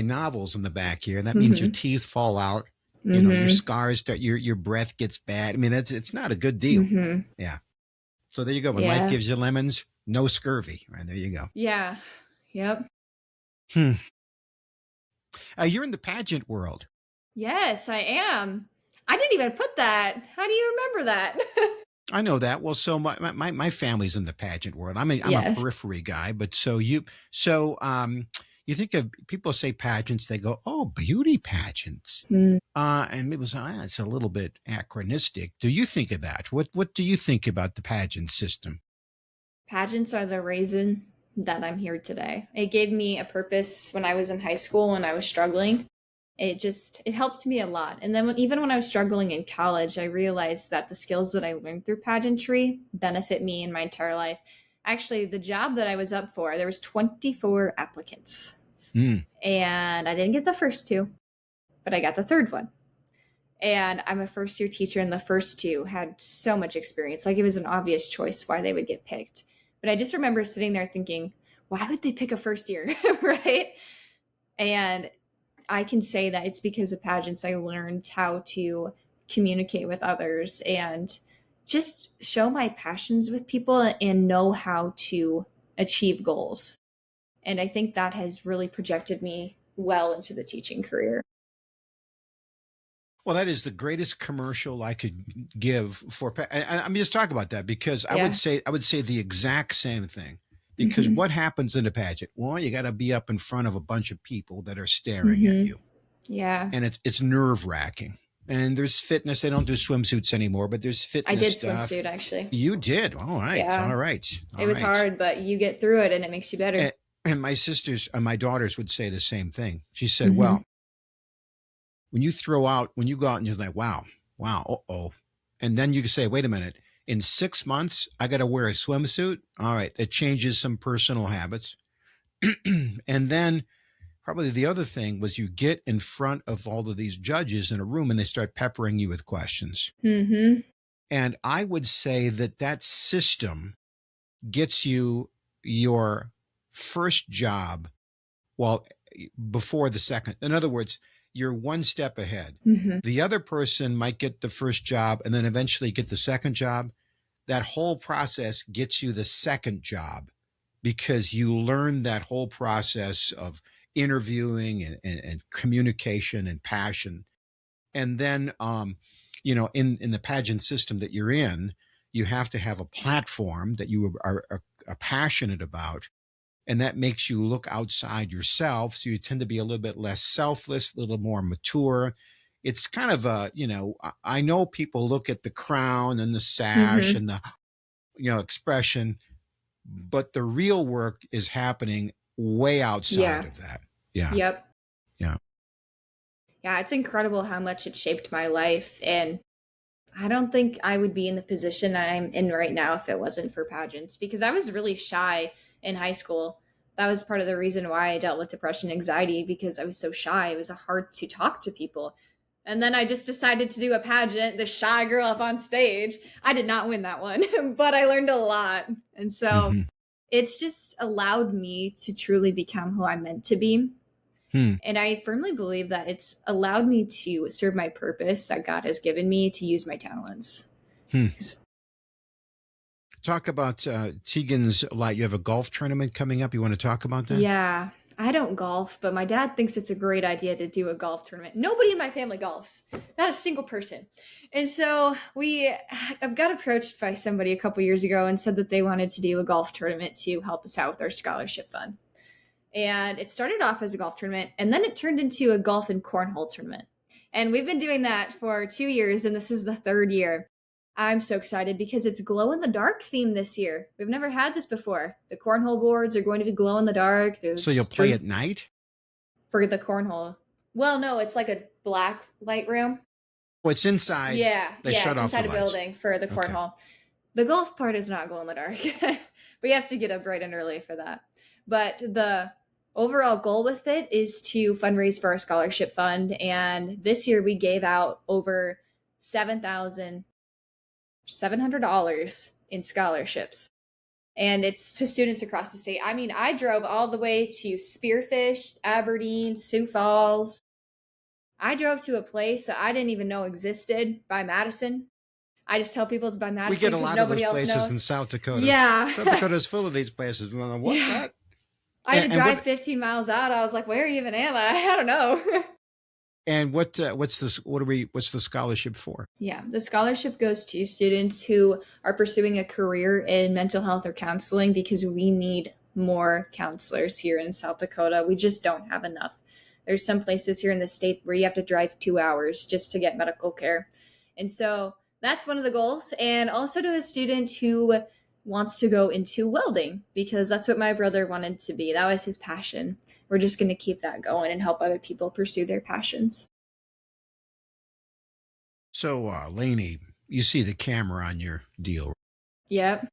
novels in the back here, that means your teeth fall out. Your scars start, your breath gets bad. I mean, it's not a good deal. Yeah. So there you go. When life gives you lemons, no scurvy. Right, there you go. Yeah. Yep. You're in the pageant world. Yes, I am. I didn't even put that. How do you remember that? I know that. Well, so my family's in the pageant world. I'm a periphery guy, but you think of people say pageants, they go, oh, beauty pageants. And it was, it's a little bit anachronistic. Do you think of that? What do you think about the pageant system? Pageants are the reason that I'm here today. It gave me a purpose when I was in high school, when I was struggling. It helped me a lot. And then even when I was struggling in college, I realized that the skills that I learned through pageantry benefit me in my entire life. Actually, the job that I was up for, there was 24 applicants. And I didn't get the first two, but I got the third one. And I'm a first-year teacher, and the first two had so much experience. Like, it was an obvious choice why they would get picked. But I just remember sitting there thinking, why would they pick a first year, right? And I can say that it's because of pageants I learned how to communicate with others and just show my passions with people and know how to achieve goals. And I think that has really projected me well into the teaching career. Well, that is the greatest commercial I could give for. I'm just talking about that because I would say the exact same thing. Because what happens in a pageant? Well, you got to be up in front of a bunch of people that are staring at you. Yeah. And it's nerve wracking. And there's fitness. They don't do swimsuits anymore, but there's fitness. I did stuff. Swimsuit, actually. You did. All right. Yeah. All right. It was hard, but you get through it and it makes you better. And my sisters and my daughters would say the same thing. She said, well, when you go out and you're like, wow, uh-oh. And then you can say, wait a minute. In 6 months, I got to wear a swimsuit. All right. That changes some personal habits. And then probably the other thing was you get in front of all of these judges in a room and they start peppering you with questions. And I would say that system gets you your first job before the second. In other words, you're one step ahead. The other person might get the first job and then eventually get the second job. That whole process gets you the second job because you learn that whole process of interviewing and communication and passion. And then, in the pageant system that you're in, you have to have a platform that you are passionate about. and that makes you look outside yourself. So you tend to be a little bit less selfless, a little more mature. It's kind of a, I know people look at the crown and the sash Mm-hmm. and the, expression, but the real work is happening way outside Yeah. of that. Yeah. Yep. Yeah. Yeah, it's incredible how much it shaped my life. And I don't think I would be in the position I'm in right now if it wasn't for pageants, because I was really shy in high school. That was part of the reason why I dealt with depression and anxiety, because I was so shy. It was hard to talk to people. And then I just decided to do a pageant, the shy girl up on stage. I did not win that one, but I learned a lot. And so Mm-hmm. it's just allowed me to truly become who I'm meant to be. Hmm. And I firmly believe that it's allowed me to serve my purpose that God has given me to use my talents. Hmm. Talk about Tegan's light. You have a golf tournament coming up. You want to talk about that? Yeah, I don't golf, but my dad thinks it's a great idea to do a golf tournament. Nobody in my family golfs, not a single person. And so I've got approached by somebody a couple years ago and said that they wanted to do a golf tournament to help us out with our scholarship fund. And it started off as a golf tournament, and then it turned into a golf and cornhole tournament. And we've been doing that for 2 years, and this is the third year. I'm so excited because it's glow in the dark theme this year. We've never had this before. The cornhole boards are going to be glow in the dark. So you'll play at night? For the cornhole. Well, no, it's like a black light room. Oh, it's inside. Yeah, They yeah, shut it's off the inside a lights. building for the Okay. cornhole. The golf part is not glow in the dark. We have to get up bright and early for that. But the overall goal with it is to fundraise for our scholarship fund. And this year we gave out over $7,700 in scholarships. And it's to students across the state. I mean, I drove all the way to Spearfish, Aberdeen, Sioux Falls. I drove to a place that I didn't even know existed by Madison. I just tell people it's by Madison. We get a lot of those else places knows. in South Dakota. Yeah. South Dakota is full of these places. What? Yeah. That? I had to And drive what- 15 miles out. I was like, where even am I? I don't know. And what's this? What's the scholarship for? Yeah, the scholarship goes to students who are pursuing a career in mental health or counseling, because we need more counselors here in South Dakota. We just don't have enough. There's some places here in the state where you have to drive 2 hours just to get medical care. And so that's one of the goals. And also to a student who wants to go into welding, because that's what my brother wanted to be. That was his passion. We're just going to keep that going and help other people pursue their passions. So, Laney, you see the camera on your deal. Yep.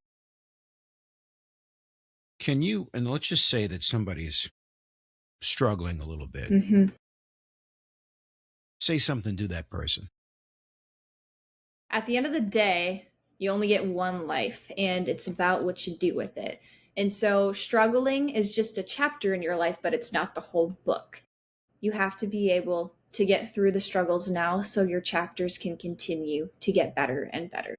Can you, and let's just say that somebody's struggling a little bit, Mm-hmm. say something to that person. At the end of the day, you only get one life, and it's about what you do with it. And so struggling is just a chapter in your life, but it's not the whole book. You have to be able to get through the struggles now so your chapters can continue to get better and better.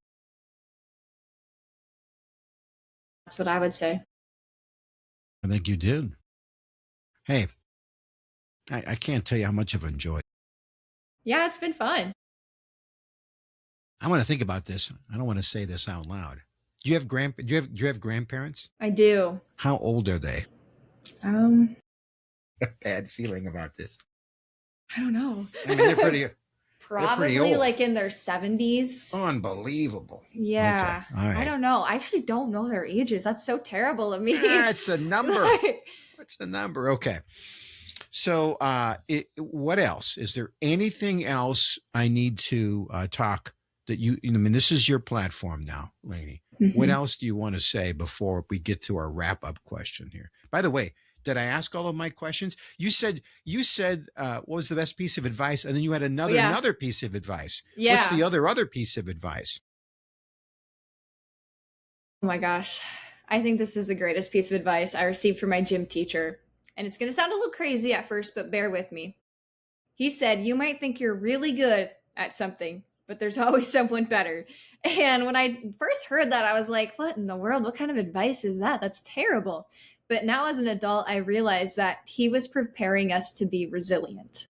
That's what I would say. I think you did. Hey, I can't tell you how much I've enjoyed. Yeah, it's been fun. I want to think about this. I don't want to say this out loud. Do you have grandparents? I do. How old are they? Bad feeling about this. I don't know. I mean, they're pretty Probably old. like in their 70s. Unbelievable. Yeah. Okay. All right. I don't know. I actually don't know their ages. That's so terrible of me. It's a number. It's a number. Okay. So, what else? Is there anything else I need to talk that I mean, this is your platform now, Laney. Mm-hmm. What else do you want to say before we get to our wrap up question here? By the way, did I ask all of my questions? You said what was the best piece of advice? And then you had another piece of advice. Yeah. What's the other piece of advice? Oh my gosh. I think this is the greatest piece of advice I received from my gym teacher. And it's going to sound a little crazy at first, but bear with me. He said, you might think you're really good at something, but there's always someone better. And when I first heard that, I was like, what in the world? What kind of advice is that? That's terrible. But now as an adult, I realized that he was preparing us to be resilient.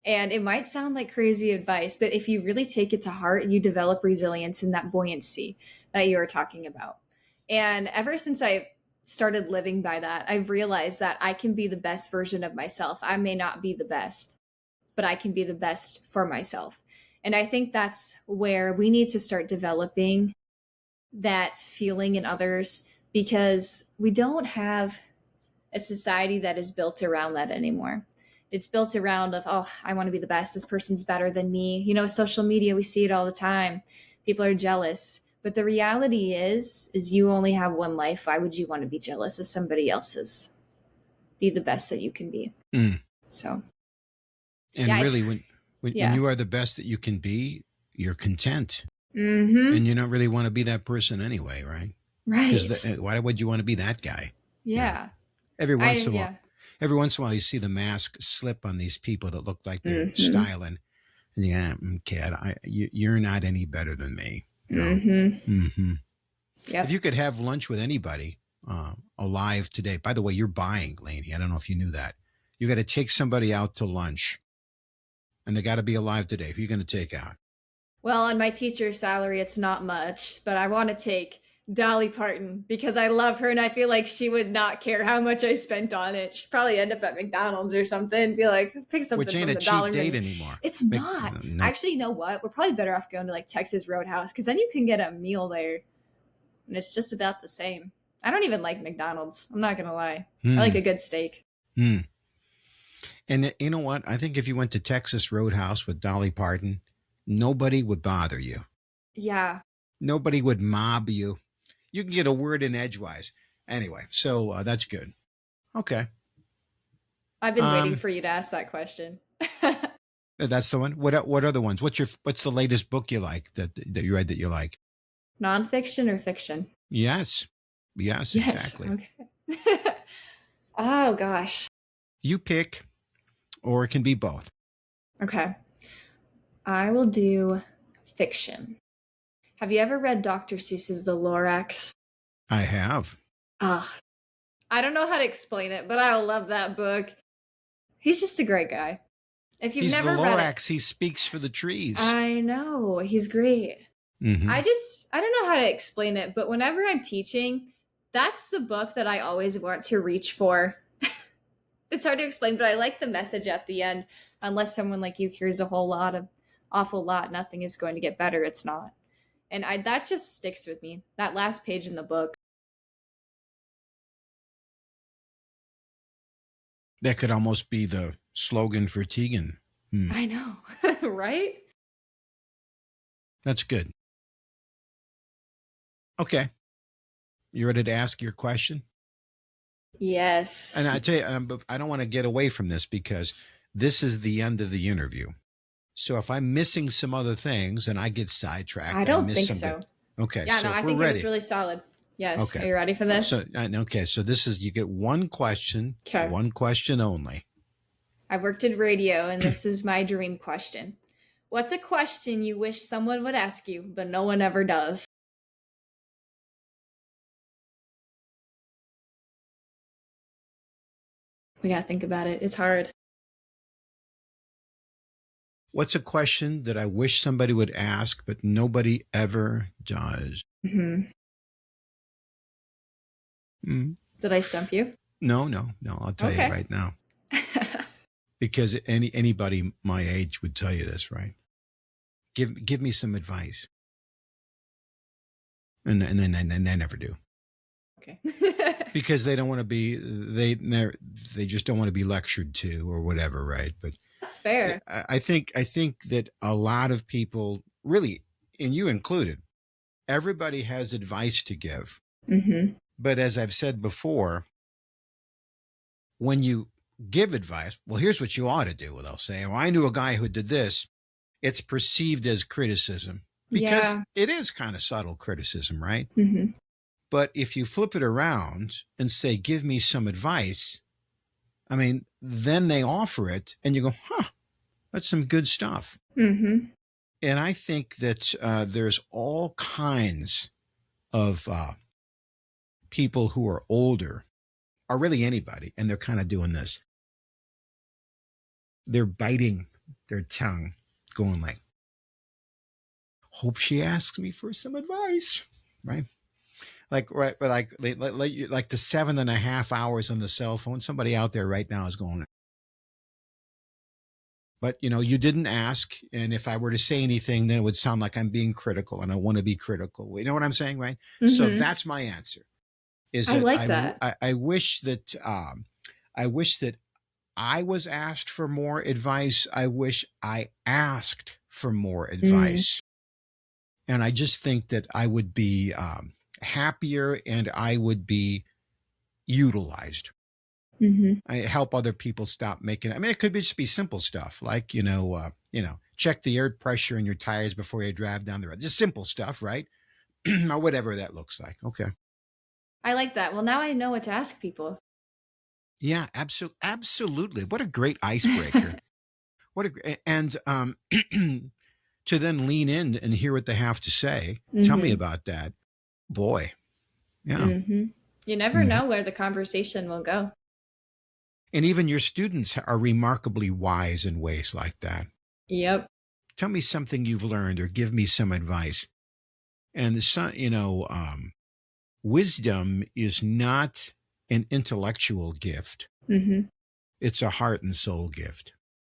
And it might sound like crazy advice, but if you really take it to heart, you develop resilience and that buoyancy that you were talking about. And ever since I started living by that. I've realized that I can be the best version of myself. I may not be the best, but I can be the best for myself. And I think that's where we need to start developing that feeling in others, because we don't have a society that is built around that anymore. It's built around of, oh, I want to be the best. This person's better than me. You know, social media, we see it all the time. People are jealous. But the reality is you only have one life. Why would you want to be jealous of somebody else's? Be the best that you can be. Mm. So, and yeah, really, when yeah. you are the best that you can be, you're content. Mm-hmm. And you don't really want to be that person anyway, right? Right. Because why would you want to be that guy? Yeah. Every once in a while, you see the mask slip on these people that look like they're styling, and kid, you're not any better than me. You know? Mm-hmm. Yep. If you could have lunch with anybody alive today, by the way, you're buying, Laney. I don't know if you knew that. You got to take somebody out to lunch, and they got to be alive today. Who are you going to take out? Well, on my teacher's salary, it's not much, but I want to take Dolly Parton because I love her and I feel like she would not care how much I spent on it. She'd probably end up at McDonald's or something. Be like, pick something. Which ain't from a the dollar cheap date menu. anymore. It's not. No. Actually, you know what? We're probably better off going to like Texas Roadhouse because then you can get a meal there, and it's just about the same. I don't even like McDonald's. I'm not gonna lie. I like a good steak. And you know what? I think if you went to Texas Roadhouse with Dolly Parton, nobody would bother you. Yeah. Nobody would mob you. You can get a word in edgewise. Anyway, so that's good. Okay. I've been waiting for you to ask that question. That's the one. What other ones? What's the latest book you like that you read that you like? Nonfiction or fiction? Yes, exactly. Okay. Oh gosh. You pick, or it can be both. Okay. I will do fiction. Have you ever read Dr. Seuss's The Lorax? I have. I don't know how to explain it, but I love that book. He's just a great guy. If you've never read it, he's the Lorax. He speaks for the trees. I know. He's great. Mm-hmm. I don't know how to explain it, but whenever I'm teaching, that's the book that I always want to reach for. It's hard to explain, but I like the message at the end. Unless someone like you cares awful lot, nothing is going to get better. It's not. And that just sticks with me. That last page in the book. That could almost be the slogan for Tegan. I know, right? That's good. Okay. You ready to ask your question? Yes. And I tell you, I don't want to get away from this because this is the end of the interview. So if I'm missing some other things and I get sidetracked, I don't think so. Okay. Yeah, so no, I think it was really solid. Yes. Okay. Are you ready for this? So this is, you get one question, one question only. I've worked in radio and this is my dream question. What's a question you wish someone would ask you, but no one ever does? We gotta think about it. It's hard. What's a question that I wish somebody would ask, but nobody ever does? Mm-hmm. Did I stump you? No. I'll tell you right now. Because anybody my age would tell you this, right? Give me some advice. And then they never do. Okay. Because they don't want to be, they just don't want to be lectured to or whatever, right? But that's fair. I think that a lot of people, really, and you included, everybody has advice to give. Mm-hmm. But as I've said before, when you give advice, well, here's what you ought to do. Well, they'll say, well, I knew a guy who did this. It's perceived as criticism because it is kind of subtle criticism, right? Mm-hmm. But if you flip it around and say, give me some advice, I mean, then they offer it and you go, that's some good stuff. Mm-hmm. And I think that there's all kinds of people who are older, or really anybody, and they're kind of doing this. They're biting their tongue, going like, hope she asks me for some advice, right? like right, but like the 7.5 hours on the cell phone. Somebody out there right now is going, but you didn't ask, and if I were to say anything, then it would sound like I'm being critical, and I want to be critical. You know what I'm saying, right? So Hmm. that's my answer. Is I that like that. I wish that I wish that I was asked for more advice. I wish I asked for more Mm. advice, and I just think that I would be happier, and I would be utilized. Hmm. I help other people stop making. I mean, it could just be simple stuff like check the air pressure in your tires before you drive down the road. Just simple stuff, right? Or whatever that looks like. Okay. I like that. Well, now I know what to ask people. Yeah, absolutely. What a great icebreaker. What a and to then lean in and hear what they have to say. Tell me Hmm. about that, boy. Yeah. Hmm. You never Mhm. know where the conversation will go. And even your students are remarkably wise in ways like that. Yep. Tell me something you've learned, or give me some advice. And the son, wisdom is not an intellectual gift; Hmm. it's a heart and soul gift.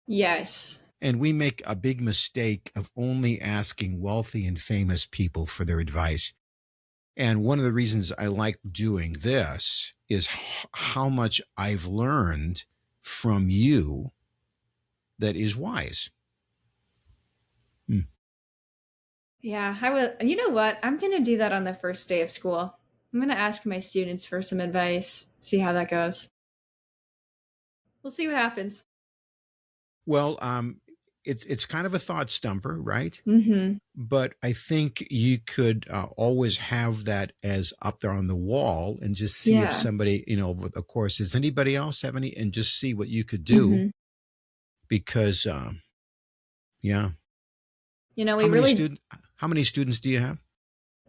Yes. And we make a big mistake of only asking wealthy and famous people for their advice. And one of the reasons I like doing this is how much I've learned from you that is wise. Hmm. Yeah, I will. You know what? I'm going to do that on the first day of school. I'm going to ask my students for some advice, see how that goes. We'll see what happens. Well, it's kind of a thought stumper, right? Hmm. But I think you could always have that as up there on the wall, and just see if Yeah. somebody, over the course, does anybody else have any, and just see what you could do. Hmm. Because, yeah, We really, how many students do you have?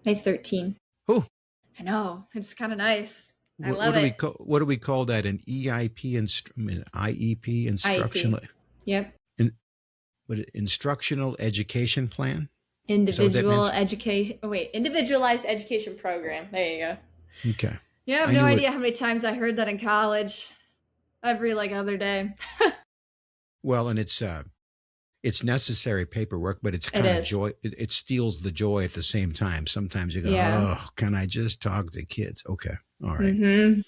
I have 13. Oh, I know. It's kind of nice. I what love do we it. call that? An EIP, IEP, IEP. instructional, Yep. in, instructional education plan? Is that what that Individual means? education. Oh, wait, individualized education program. There you go. Okay. Yeah, I have I no knew it. idea how many times I heard that in college. Every like other day. Well, and it's necessary paperwork, but it's It kind of is. joy. It steals the joy at the same time. Sometimes you go, Yeah. oh, can I just talk to kids? Okay. All right. Hmm.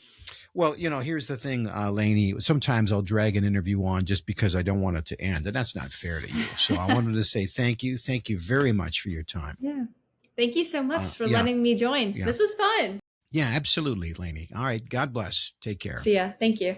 Well, here's the thing, Laney. Sometimes I'll drag an interview on just because I don't want it to end, and that's not fair to you. So I wanted to say thank you. Thank you very much for your time. Yeah. Thank you so much for Yeah. letting me join. Yeah. This was fun. Yeah, absolutely, Laney. All right. God bless. Take care. See ya. Thank you.